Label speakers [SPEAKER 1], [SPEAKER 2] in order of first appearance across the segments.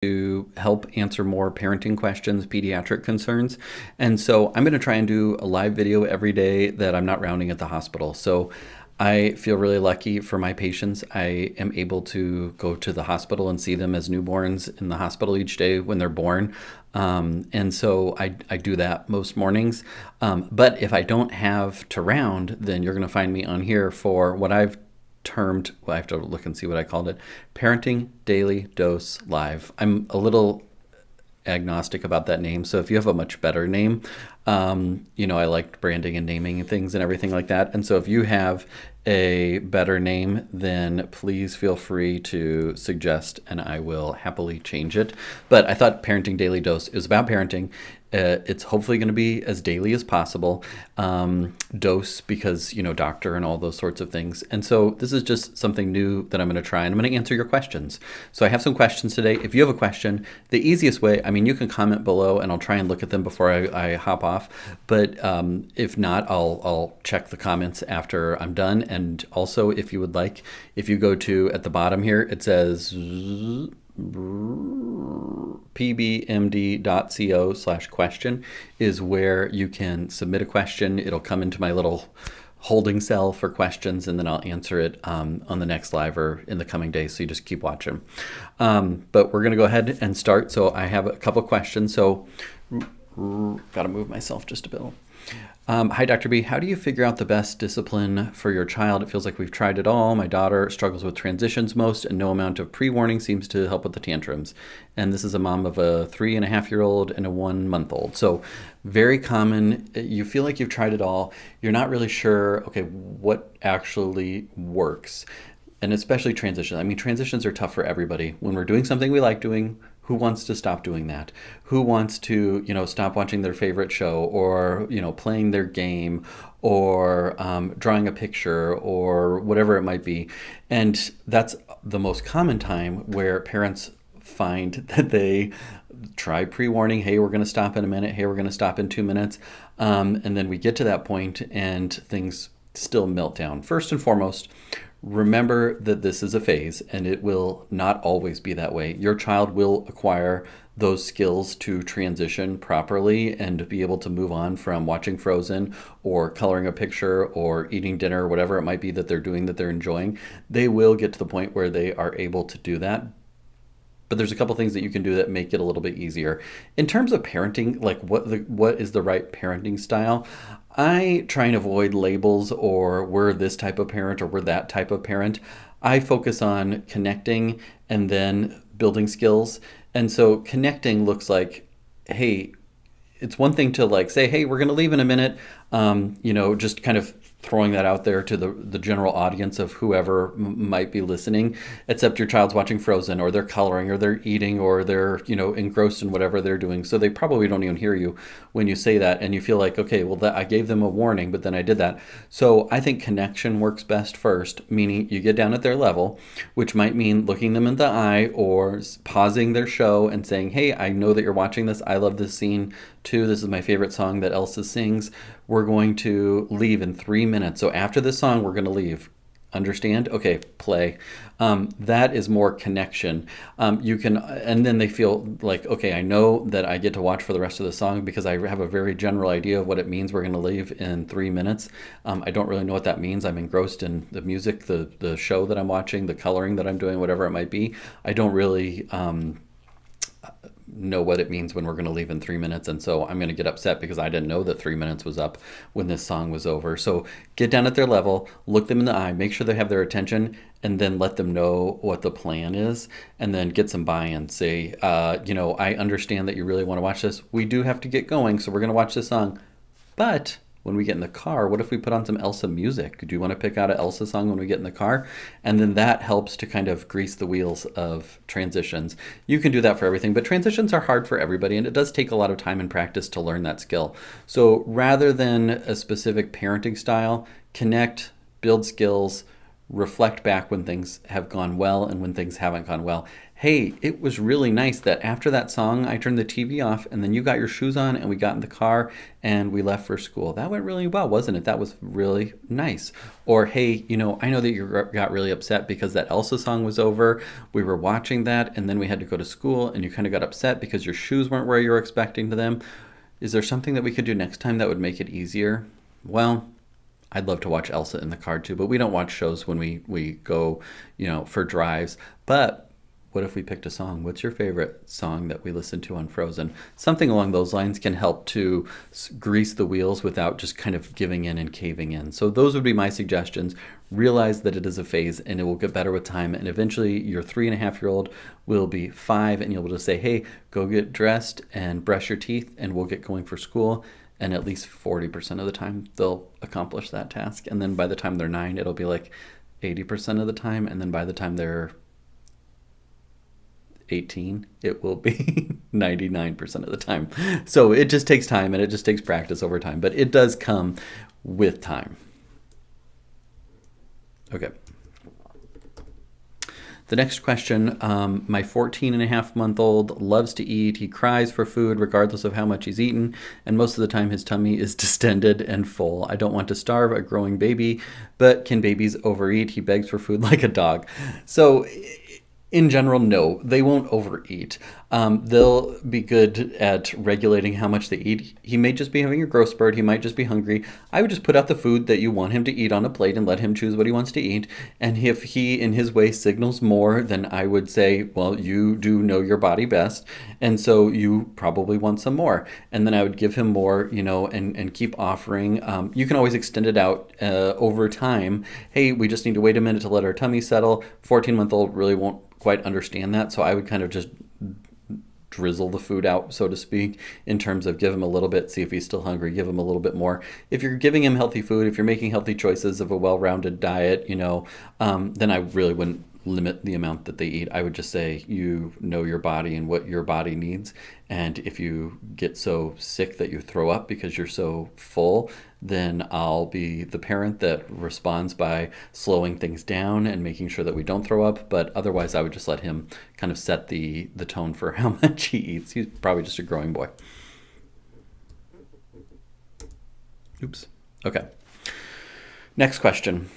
[SPEAKER 1] to help answer more parenting questions, pediatric concerns. And so I'm going to try and do a live video every day that I'm not rounding at the hospital. So I feel really lucky for my patients. I am able to go to the hospital and see them as newborns in the hospital each day when they're born. And so I do that most mornings. But if I don't have to round, then you're going to find me on here for what I've termed, well, I have to look and see what I called it, Parenting Daily Dose Live. I'm a little agnostic about that name. So if you have a much better name, I liked branding and naming things and everything like that. And so if you have a better name, then please feel free to suggest and I will happily change it. But I thought Parenting Daily Dose is about parenting. It's hopefully going to be as daily as possible. Dose because, doctor and all those sorts of things. And so this is just something new that I'm going to try, and I'm going to answer your questions. So I have some questions today. If you have a question, the easiest way, you can comment below and I'll try and look at them before I hop off. But if not, I'll check the comments after I'm done. And also, if you would like, if you go to, at the bottom here, it says pbmd.co/question is where you can submit a question. It'll come into my little holding cell for questions, and then I'll answer it on the next live or in the coming days. So you just keep watching. But we're going to go ahead and start. So I have a couple questions. So got to move myself just a bit. Hi, Dr. B. How do you figure out the best discipline for your child? It feels like we've tried it all. My daughter struggles with transitions most, and no amount of pre-warning seems to help with the tantrums. And this is a mom of a 3.5-year-old and a 1-month-old. So very common. You feel like you've tried it all. You're not really sure, okay, what actually works. And especially transitions. Transitions are tough for everybody. When we're doing something we like doing, who wants to stop doing that? Who wants to, stop watching their favorite show or, playing their game or drawing a picture or whatever it might be? And that's the most common time where parents find that they try pre-warning. Hey, we're going to stop in a minute. Hey, we're going to stop in 2 minutes. And then we get to that point and things still melt down. First and foremost, remember that this is a phase and it will not always be that way. Your child will acquire those skills to transition properly and be able to move on from watching Frozen or coloring a picture or eating dinner, whatever it might be that they're doing that they're enjoying. They will get to the point where they are able to do that. But there's a couple things that you can do that make it a little bit easier. In terms of parenting, like what is the right parenting style? I try and avoid labels or we're this type of parent or we're that type of parent. I focus on connecting and then building skills. And so connecting looks like, hey, it's one thing to say, hey, we're going to leave in a minute, just kind of throwing that out there to the general audience of whoever might be listening, except your child's watching Frozen or they're coloring or they're eating or they're, engrossed in whatever they're doing. So they probably don't even hear you when you say that. And you feel like, okay, well, I gave them a warning, but then I did that. So I think connection works best first, meaning you get down at their level, which might mean looking them in the eye or pausing their show and saying, hey, I know that you're watching this. I love this scene too. This is my favorite song that Elsa sings. We're going to leave in 3 minutes. So after this song, we're going to leave. Understand? Okay, play. That is more connection. You can, and then they feel like, okay, I know that I get to watch for the rest of the song because I have a very general idea of what it means. We're going to leave in 3 minutes. I don't really know what that means. I'm engrossed in the music, the show that I'm watching, the coloring that I'm doing, whatever it might be. I don't really know what it means when we're going to leave in 3 minutes, and so I'm going to get upset because I didn't know that 3 minutes was up when this song was over. So get down at their level, look them in the eye, make sure they have their attention, and then let them know what the plan is, and then get some buy-in. Say, I understand that you really want to watch this. We do have to get going, so we're going to watch this song, but when we get in the car, what if we put on some Elsa music? Do you want to pick out an Elsa song when we get in the car? And then that helps to kind of grease the wheels of transitions. You can do that for everything, but transitions are hard for everybody, and it does take a lot of time and practice to learn that skill. So rather than a specific parenting style, connect, build skills, reflect back when things have gone well and when things haven't gone well. hey, it was really nice that after that song, I turned the TV off and then you got your shoes on and we got in the car and we left for school. That went really well, wasn't it? That was really nice. Or, hey, I know that you got really upset because that Elsa song was over. We were watching that and then we had to go to school and you kind of got upset because your shoes weren't where you were expecting them. Is there something that we could do next time that would make it easier? Well, I'd love to watch Elsa in the car too, but we don't watch shows when we go, for drives. But what if we picked a song? What's your favorite song that we listen to on Frozen? Something along those lines can help to grease the wheels without just kind of giving in and caving in. So those would be my suggestions. Realize that it is a phase and it will get better with time. And eventually your 3.5-year-old will be 5 and you'll be able to say, hey, go get dressed and brush your teeth and we'll get going for school. And at least 40% of the time they'll accomplish that task. And then by the time they're 9, it'll be like 80% of the time. And then by the time they're 18, it will be 99% of the time. So it just takes time and it just takes practice over time, but it does come with time. Okay. The next question, my 14.5-month-old loves to eat. He cries for food regardless of how much he's eaten, and most of the time his tummy is distended and full. I don't want to starve a growing baby, but can babies overeat? He begs for food like a dog. So in general, no, they won't overeat. They'll be good at regulating how much they eat. He may just be having a growth spurt. He might just be hungry. I would just put out the food that you want him to eat on a plate and let him choose what he wants to eat. And if he, in his way, signals more, then I would say, well, you do know your body best. And so you probably want some more. And then I would give him more, and keep offering. You can always extend it out over time. Hey, we just need to wait a minute to let our tummy settle. 14-month-old really won't quite understand that. So I would kind of just drizzle the food out, so to speak, in terms of give him a little bit, see if he's still hungry, give him a little bit more. If you're giving him healthy food, if you're making healthy choices of a well-rounded diet, then I really wouldn't limit the amount that they eat. I would just say you know your body and what your body needs. And if you get so sick that you throw up because you're so full, then I'll be the parent that responds by slowing things down and making sure that we don't throw up. But otherwise, I would just let him kind of set the tone for how much he eats. He's probably just a growing boy. Oops. Okay. Next question.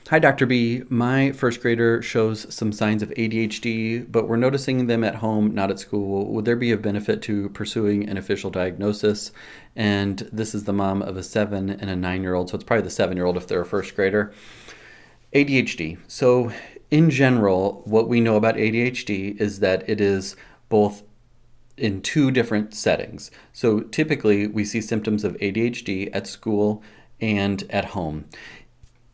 [SPEAKER 1] Hi, Dr. B. My first grader shows some signs of ADHD, but we're noticing them at home, not at school. Would there be a benefit to pursuing an official diagnosis? And this is the mom of a 7 and a 9-year-old, so it's probably the 7-year-old if they're a first grader. ADHD. So in general, what we know about ADHD is that it is both in 2 different settings. So typically we see symptoms of ADHD at school and at home.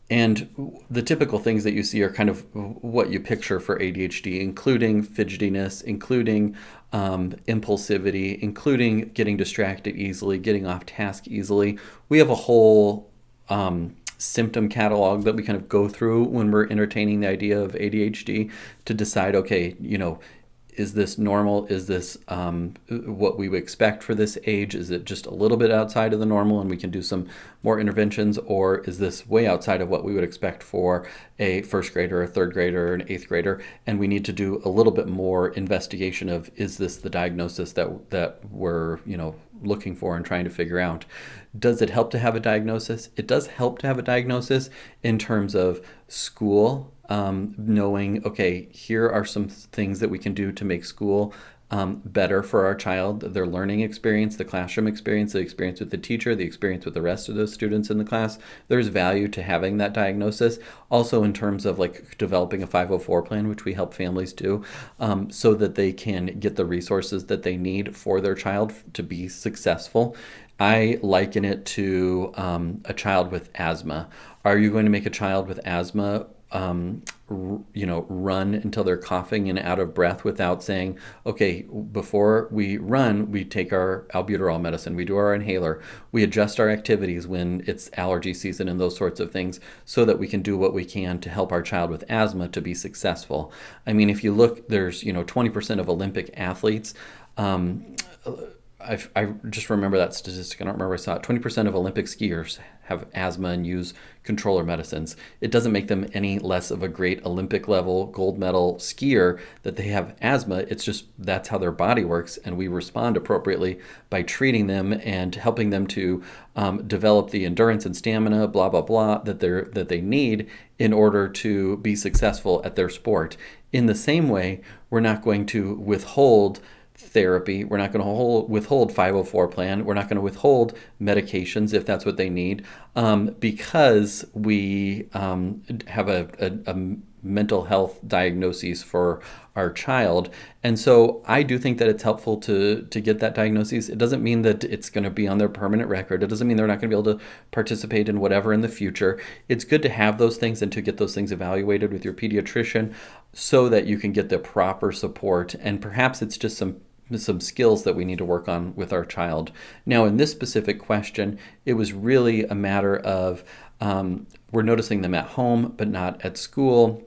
[SPEAKER 1] And the typical things that you see are kind of what you picture for ADHD, including fidgetiness, including impulsivity, including getting distracted easily, getting off task easily. We have a whole symptom catalog that we kind of go through when we're entertaining the idea of ADHD to decide, okay, is this normal? Is this what we would expect for this age? Is it just a little bit outside of the normal and we can do some more interventions? Or is this way outside of what we would expect for a first grader, a third grader, an 8th grader? And we need to do a little bit more investigation of, is this the diagnosis that we're looking for and trying to figure out? Does it help to have a diagnosis? It does help to have a diagnosis in terms of school. Knowing, okay, here are some things that we can do to make school better for our child, their learning experience, the classroom experience, the experience with the teacher, the experience with the rest of those students in the class. There's value to having that diagnosis. Also in terms of like developing a 504 plan, which we help families do, so that they can get the resources that they need for their child to be successful. I liken it to a child with asthma. Are you going to make a child with asthma run until they're coughing and out of breath without saying, okay, before we run, we take our albuterol medicine, we do our inhaler, we adjust our activities when it's allergy season and those sorts of things so that we can do what we can to help our child with asthma to be successful. I mean, if you look, there's, 20% of Olympic athletes I just remember that statistic. I don't remember where I saw it. 20% of Olympic skiers have asthma and use controller medicines. It doesn't make them any less of a great Olympic level gold medal skier that they have asthma. It's just that's how their body works, and we respond appropriately by treating them and helping them to develop the endurance and stamina, blah blah blah, that they need in order to be successful at their sport. In the same way, we're not going to withhold therapy. We're not going to withhold 504 plan. We're not going to withhold medications if that's what they need, because we have a mental health diagnoses for our child. And so I do think that it's helpful to get that diagnosis. It doesn't mean that it's going to be on their permanent record. It doesn't mean they're not going to be able to participate in whatever in the future. It's good to have those things and to get those things evaluated with your pediatrician so that you can get the proper support. And perhaps it's just some skills that we need to work on with our child. Now, in this specific question, it was really a matter of we're noticing them at home, but not at school.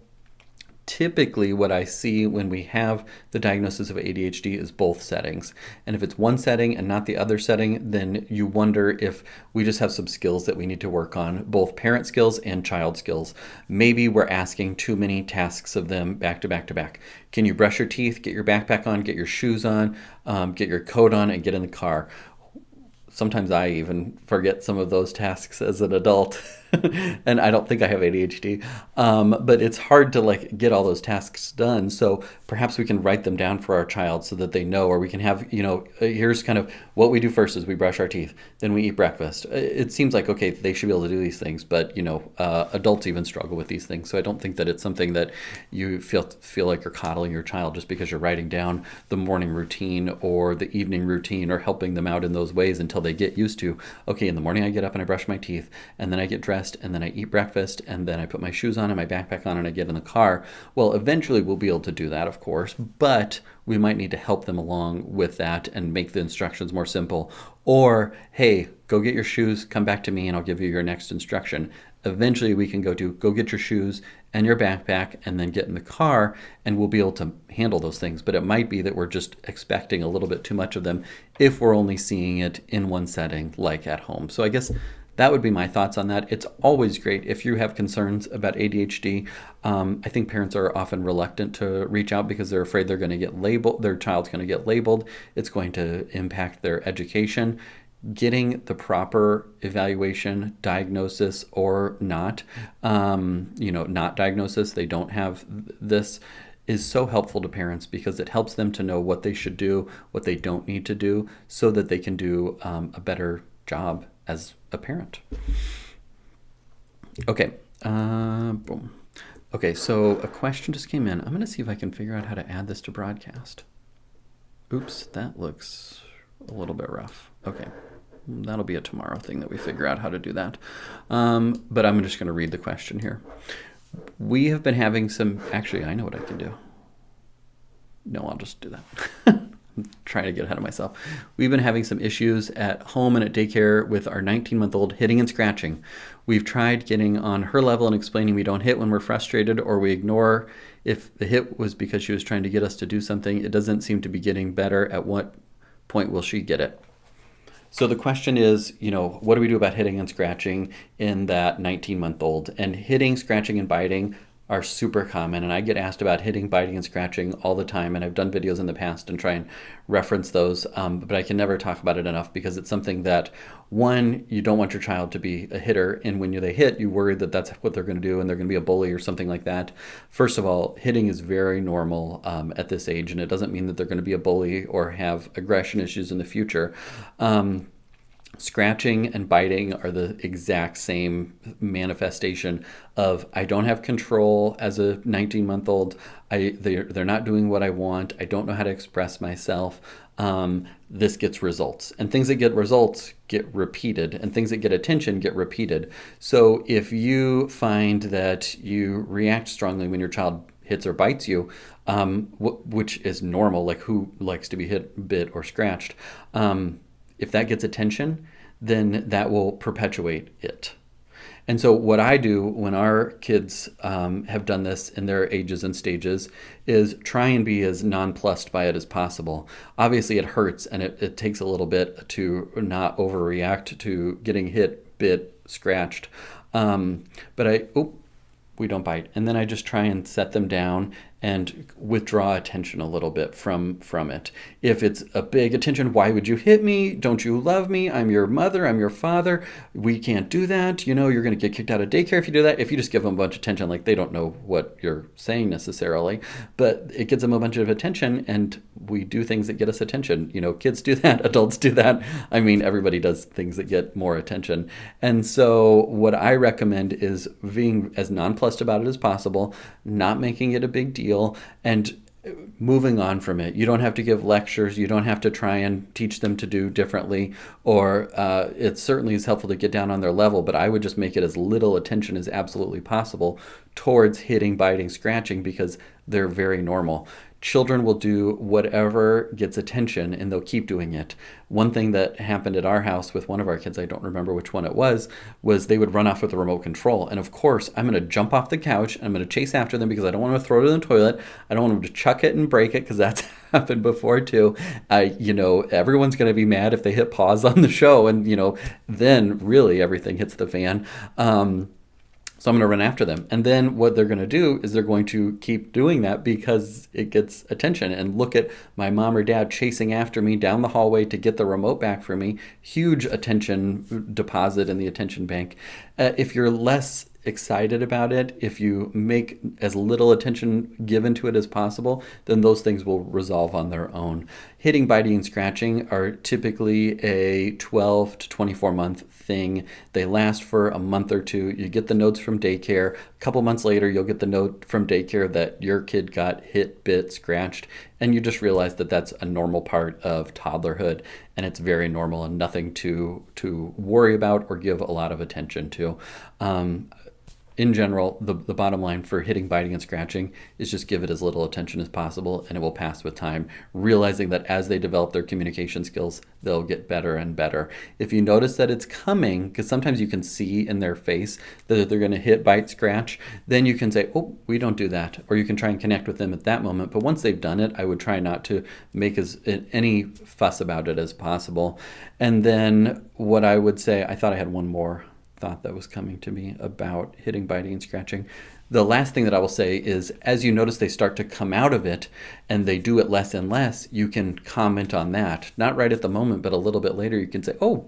[SPEAKER 1] Typically, what I see when we have the diagnosis of ADHD is both settings. And if it's one setting and not the other setting, then you wonder if we just have some skills that we need to work on, both parent skills and child skills. Maybe we're asking too many tasks of them back to back to back. Can you brush your teeth, get your backpack on, get your shoes on, get your coat on, and get in the car? Sometimes I even forget some of those tasks as an adult. And I don't think I have ADHD, but it's hard to get all those tasks done. So perhaps we can write them down for our child so that they know, or we can have, here's kind of what we do first is we brush our teeth, then we eat breakfast. It seems like, okay, they should be able to do these things, but adults even struggle with these things. So I don't think that it's something that you feel like you're coddling your child just because you're writing down the morning routine or the evening routine or helping them out in those ways until they get used to, okay, in the morning I get up and I brush my teeth, and then I get dressed, and then I eat breakfast, and then I put my shoes on and my backpack on and I get in the car. Well, eventually we'll be able to do that, of course, but we might need to help them along with that and make the instructions more simple. Or, hey, go get your shoes, come back to me, and I'll give you your next instruction. Eventually we can go get your shoes and your backpack and then get in the car, and we'll be able to handle those things. But it might be that we're just expecting a little bit too much of them if we're only seeing it in one setting, like at home. So I guess that would be my thoughts on that. It's always great if you have concerns about ADHD. I think parents are often reluctant to reach out because they're afraid they're going to get labeled, their child's going to get labeled. It's going to impact their education. Getting the proper evaluation, diagnosis or not, not diagnosis, they don't have this, is so helpful to parents because it helps them to know what they should do, what they don't need to do, so that they can do a better job as a parent. Okay, boom. Okay, so a question just came in. I'm going to see if I can figure out how to add this to broadcast. Oops, that looks a little bit rough. Okay, that'll be a tomorrow thing that we figure out how to do that. But I'm just going to read the question here. We have been having some, actually, I know what I can do. No, I'll just do that. I'm trying to get ahead of myself. We've been having some issues at home and at daycare with our 19-month-old hitting and scratching. We've tried getting on her level and explaining we don't hit when we're frustrated or we ignore. If the hit was because she was trying to get us to do something, it doesn't seem to be getting better. At what point will she get it? So the question is, what do we do about hitting and scratching in that 19-month-old? And hitting, scratching, and biting are super common. And I get asked about hitting, biting, and scratching all the time. And I've done videos in the past and try and reference those. But I can never talk about it enough because it's something that, one, you don't want your child to be a hitter. And when they hit, you worry that that's what they're going to do and they're going to be a bully or something like that. First of all, hitting is very normal at this age. And it doesn't mean that they're going to be a bully or have aggression issues in the future. Scratching and biting are the exact same manifestation of I don't have control as a 19-month-old. They're not doing what I want. I don't know how to express myself. This gets results. And things that get results get repeated. And things that get attention get repeated. So if you find that you react strongly when your child hits or bites you, which is normal, like who likes to be hit, bit, or scratched, if that gets attention, then that will perpetuate it. And so what I do when our kids have done this in their ages and stages is try and be as nonplussed by it as possible. Obviously, it hurts and it takes a little bit to not overreact to getting hit, bit, scratched. But we don't bite. And then I just try and set them down and withdraw attention a little bit from it. If it's a big attention, why would you hit me? Don't you love me? I'm your mother, I'm your father. We can't do that. You're going to get kicked out of daycare if you do that. If you just give them a bunch of attention, like they don't know what you're saying necessarily, but it gives them a bunch of attention, and we do things that get us attention. Kids do that, adults do that. I mean, everybody does things that get more attention. And so what I recommend is being as nonplussed about it as possible, not making it a big deal, and moving on from it. You don't have to give lectures. You don't have to try and teach them to do differently, or it certainly is helpful to get down on their level, but I would just make it as little attention as absolutely possible towards hitting, biting, scratching, because they're very normal. Children will do whatever gets attention, and they'll keep doing it. One thing that happened at our house with one of our kids, I don't remember which one it was they would run off with the remote control. And of course, I'm going to jump off the couch. I'm going to chase after them because I don't want to throw it in the toilet. I don't want them to chuck it and break it, because that's happened before too. Everyone's going to be mad if they hit pause on the show, and then really everything hits the fan. So I'm going to run after them. And then what they're going to do is they're going to keep doing that because it gets attention. And look at my mom or dad chasing after me down the hallway to get the remote back for me. Huge attention deposit in the attention bank. If you're less excited about it, if you make as little attention given to it as possible, then those things will resolve on their own. Hitting, biting, and scratching are typically a 12 to 24 month thing. They last for a month or two. You get the notes from daycare. A couple months later, you'll get the note from daycare that your kid got hit, bit, scratched, and you just realize that that's a normal part of toddlerhood, and it's very normal and nothing to worry about or give a lot of attention to. In general, the bottom line for hitting, biting, and scratching is just give it as little attention as possible, and it will pass with time, realizing that as they develop their communication skills, they'll get better and better. If you notice that it's coming, because sometimes you can see in their face that they're going to hit, bite, scratch, then you can say, oh, we don't do that, or you can try and connect with them at that moment. But once they've done it, I would try not to make any fuss about it as possible. And then what I would say, I thought I had one more thought that was coming to me about hitting, biting, and scratching. The last thing that I will say is, as you notice they start to come out of it and they do it less and less, you can comment on that. Not right at the moment, but a little bit later you can say, oh,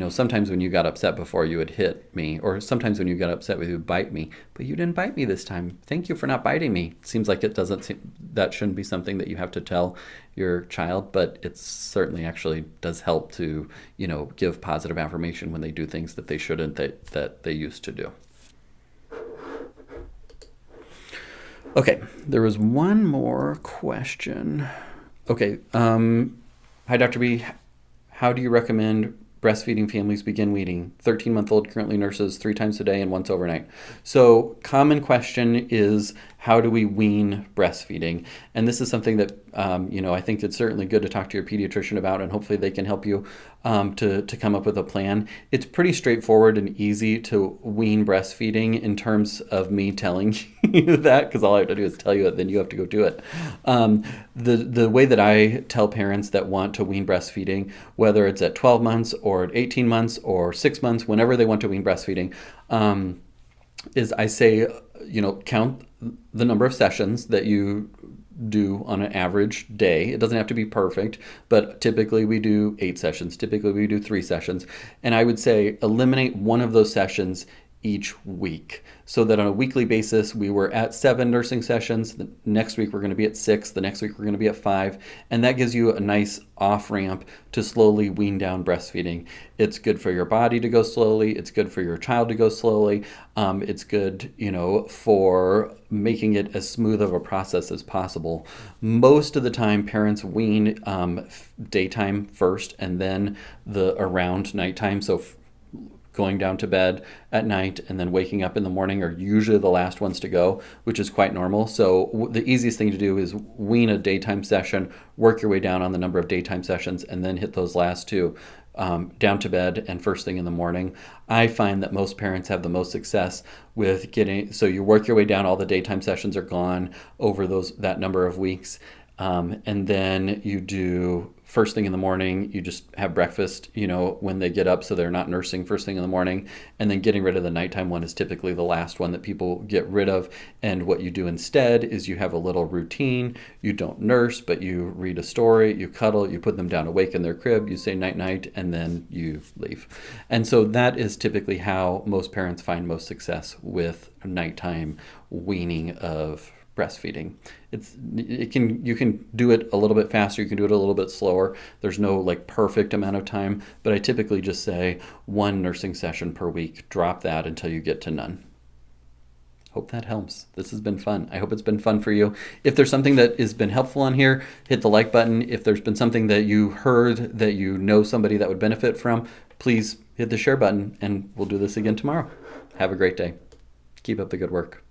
[SPEAKER 1] sometimes when you got upset before you would hit me, or sometimes when you got upset you would bite me, but you didn't bite me this time. Thank you for not biting me. Seems like that shouldn't be something that you have to tell your child, but it certainly actually does help to, give positive affirmation when they do things that they shouldn't, that they used to do. Okay, there was one more question. Okay, hi, Dr. B. How do you recommend breastfeeding families begin weaning? 13-month-old currently nurses 3 times a day and once overnight. So common question is, how do we wean breastfeeding? And this is something that, I think it's certainly good to talk to your pediatrician about, and hopefully they can help you to come up with a plan. It's pretty straightforward and easy to wean breastfeeding in terms of me telling you that, because all I have to do is tell you it, then you have to go do it. The way that I tell parents that want to wean breastfeeding, whether it's at 12 months or at 18 months or 6 months, whenever they want to wean breastfeeding, is I say, count the number of sessions that you do on an average day. It doesn't have to be perfect, but typically we do 8 sessions. Typically we do 3 sessions. And I would say eliminate one of those sessions each week, so that on a weekly basis we were at 7 nursing sessions. The next week we're going to be at 6. The next week we're going to be at 5. And that gives you a nice off-ramp to slowly wean down breastfeeding. It's good for your body to go slowly. It's good for your child to go slowly. It's good, for making it as smooth of a process as possible. Most of the time parents wean daytime first and then the around nighttime. So going down to bed at night and then waking up in the morning are usually the last ones to go, which is quite normal. So the easiest thing to do is wean a daytime session, work your way down on the number of daytime sessions, and then hit those last 2. down to bed and first thing in the morning. I find that most parents have the most success with so you work your way down, all the daytime sessions are gone over that number of weeks. And then you do first thing in the morning, you just have breakfast, when they get up so they're not nursing first thing in the morning. And then getting rid of the nighttime one is typically the last one that people get rid of. And what you do instead is you have a little routine. You don't nurse, but you read a story, you cuddle, you put them down awake in their crib, you say night night, and then you leave. And so that is typically how most parents find most success with nighttime weaning of breastfeeding. You can do it a little bit faster, you can do it a little bit slower. There's no perfect amount of time, but I typically just say 1 nursing session per week. Drop that until you get to none. Hope that helps. This has been fun. I hope it's been fun for you. If there's something that has been helpful on here, hit the like button. If there's been something that you heard that you know somebody that would benefit from, please hit the share button, and we'll do this again tomorrow. Have a great day. Keep up the good work.